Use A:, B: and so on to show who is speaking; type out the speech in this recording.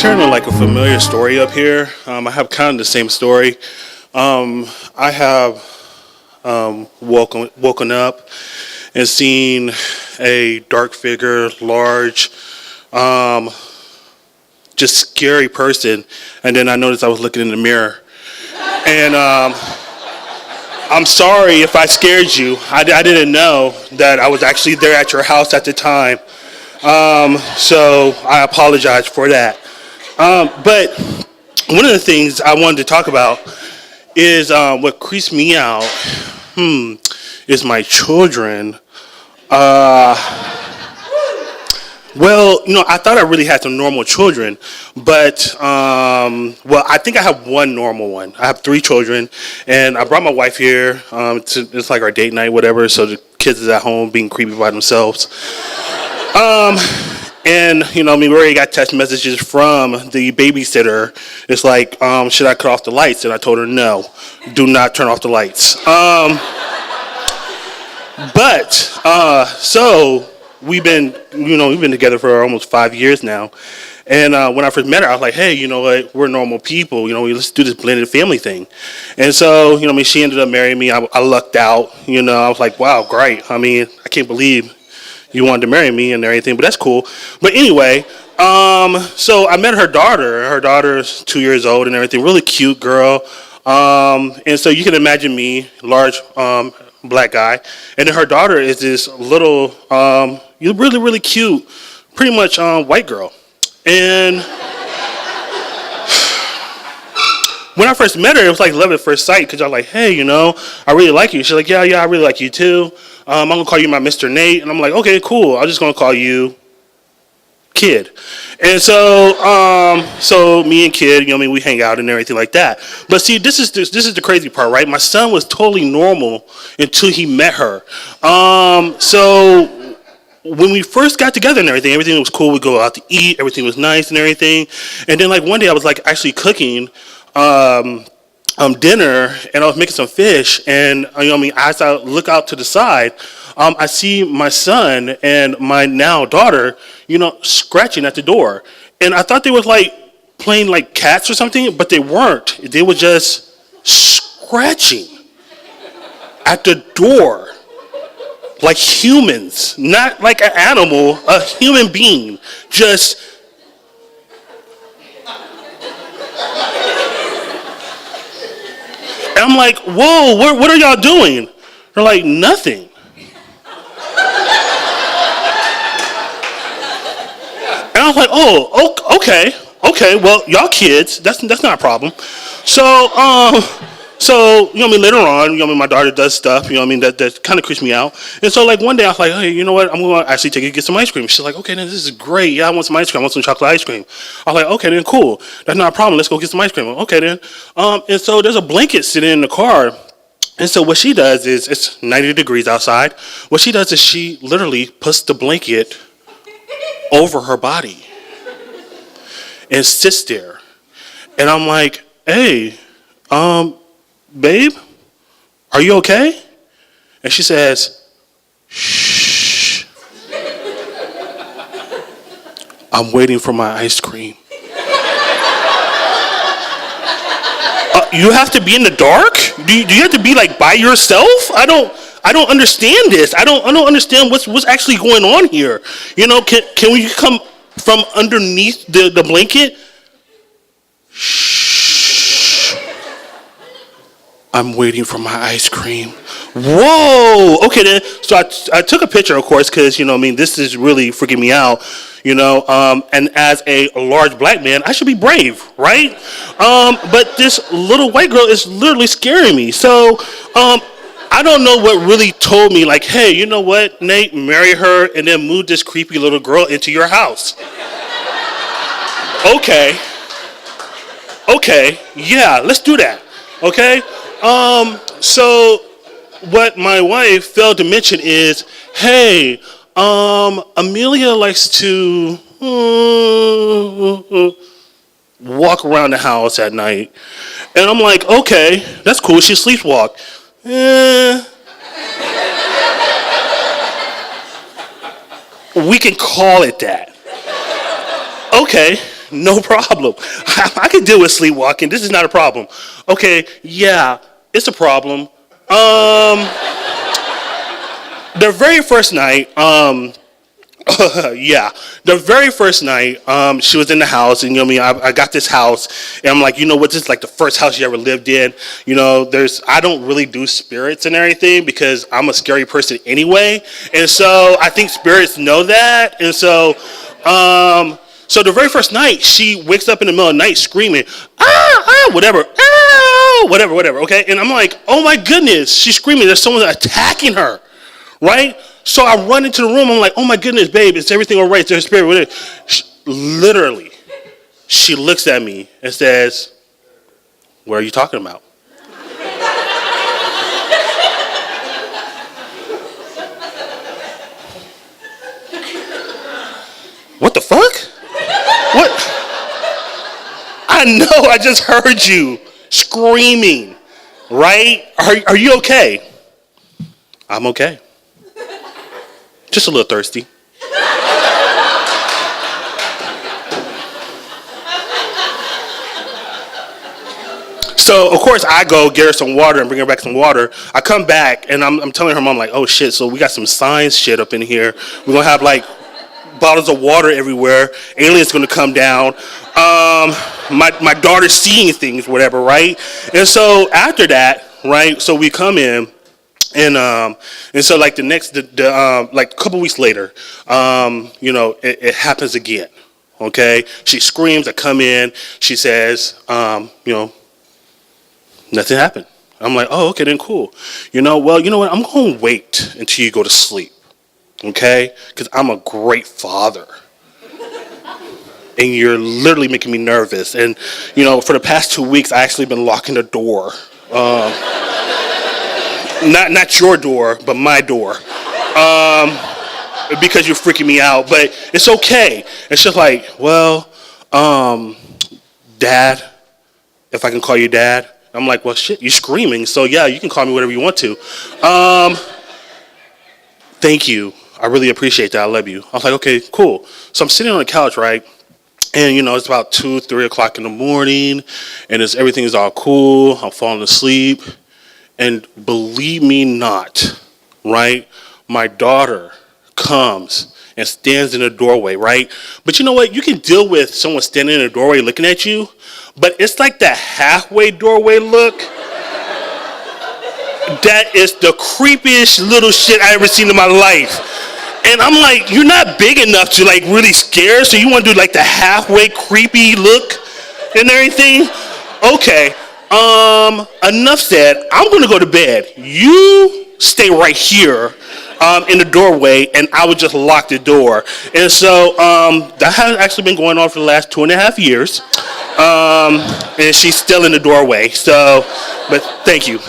A: turning like a familiar story up here. I have kind of the same story. I have woken up and seen a dark figure, large, um, just scary person, and then I noticed I was looking in the mirror. And I'm sorry if I scared you. I didn't know that I was actually there at your house at the time. So I apologize for that. But one of the things I wanted to talk about is what creeps me out is my children. Well, I thought I really had some normal children, but I think I have one normal one. I have three children, and I brought my wife here. It's like our date night, whatever. So the kids is at home being creepy by themselves. And we already got text messages from the babysitter. It's like, should I cut off the lights? And I told her no, do not turn off the lights. So we've been together for almost 5 years now. And when I first met her, I was like, hey, you know what? We're normal people. Let's do this blended family thing. And so, she ended up marrying me. I lucked out. I was like, wow, great. I can't believe you wanted to marry me and everything, but that's cool. But anyway, so I met her daughter. Her daughter's 2 years old and everything. Really cute girl. And so you can imagine me, large black guy, and then her daughter is this little, really, really cute, pretty much white girl. And when I first met her, it was like love at first sight because I was like, hey, I really like you. She's like, yeah, I really like you too. I'm going to call you my Mr. Nate. And I'm like, okay, cool. I'm just going to call you Kid. And so me and Kid, we hang out and everything like that. But see, this is the crazy part, right? My son was totally normal until he met her. So when we first got together and everything was cool. We'd go out to eat. Everything was nice and everything. And then like one day I was like actually cooking dinner, and I was making some fish, and as I look out to the side, I see my son and my now daughter, scratching at the door, and I thought they was like playing like cats or something, but they weren't. They were just scratching at the door like humans, not like an animal, a human being, just. And I'm like, whoa, what are y'all doing? They're like, nothing. And I was like, oh, okay, well, y'all kids, that's not a problem. So, later on, my daughter does stuff, that kind of creeps me out. And so, like, one day I was like, hey, you know what, I'm going to actually take you to get some ice cream. She's like, okay, then this is great. Yeah, I want some ice cream. I want some chocolate ice cream. I was like, okay, then cool. That's not a problem. Let's go get some ice cream. Okay, then. And so there's a blanket sitting in the car. And so what she does is, it's 90 degrees outside. What she does is she literally puts the blanket over her body and sits there. And I'm like, hey, babe, are you okay? And she says, shh, I'm waiting for my ice cream. You have to be in the dark? Do you have to be like by yourself? I don't understand this. I don't understand what's actually going on here. Can we come from underneath the blanket? Shh. I'm waiting for my ice cream. Whoa. Okay then. So I took a picture, of course, because this is really freaking me out. And as a large black man, I should be brave, right? But this little white girl is literally scaring me. So I don't know what really told me, like, hey, you know what, Nate, marry her and then move this creepy little girl into your house. Okay, yeah, let's do that. Okay. So what my wife failed to mention is, hey, Amelia likes to walk around the house at night. And I'm like, okay, that's cool. She sleepwalk. We can call it that. Okay, no problem. I can deal with sleepwalking. This is not a problem. Okay, yeah, it's a problem. The very first night, yeah, the very first night, she was in the house, and you know what I mean. I got this house, and I'm like, you know what? This is like the first house you ever lived in. You know, I don't really do spirits and everything because I'm a scary person anyway, and so I think spirits know that, and so, so the very first night, she wakes up in the middle of the night screaming, whatever, whatever. Okay, and I'm like, oh my goodness, she's screaming. There's someone attacking her, right? So I run into the room. I'm like, oh my goodness, babe, is everything all right? Is there a spirit with it? Literally, she looks at me and says, what are you talking about? What the fuck? What? I know, I just heard you screaming, right? Are you okay? I'm okay. Just a little thirsty. So, of course, I go get her some water and bring her back some water. I come back, and I'm telling her mom, like, oh, shit, so we got some science shit up in here. We're going to have, like, bottles of water everywhere. Aliens going to come down. My daughter's seeing things, whatever, right? And so after that, right, so we come in. And so like like a couple weeks later, you know, it happens again. Okay, she screams. I come in. She says, you know, nothing happened. I'm like, oh, okay, then cool. You know, well, you know what? I'm gonna wait until you go to sleep. Okay, because I'm a great father. And you're literally making me nervous. And you know, for the past 2 weeks, I actually been locking the door. Not your door, but my door. Because you're freaking me out, but it's okay. It's just like, well, Dad, if I can call you Dad. I'm like, well, shit, you're screaming, so yeah, you can call me whatever you want to. Thank you. I really appreciate that. I love you. I was like, okay, cool. So I'm sitting on the couch, right? And, you know, it's about 2, 3 o'clock in the morning, and everything is all cool. I'm falling asleep. And believe me not, right, my daughter comes and stands in the doorway, right? But you know what? You can deal with someone standing in the doorway looking at you, but it's like that halfway doorway look. That is the creepiest little shit I ever seen in my life. And I'm like, you're not big enough to like really scare, so you want to do like the halfway creepy look and everything? Okay. Enough said. I'm going to go to bed. You stay right here in the doorway, and I would just lock the door. And so that has actually been going on for the last 2.5 years. And she's still in the doorway. So, but thank you.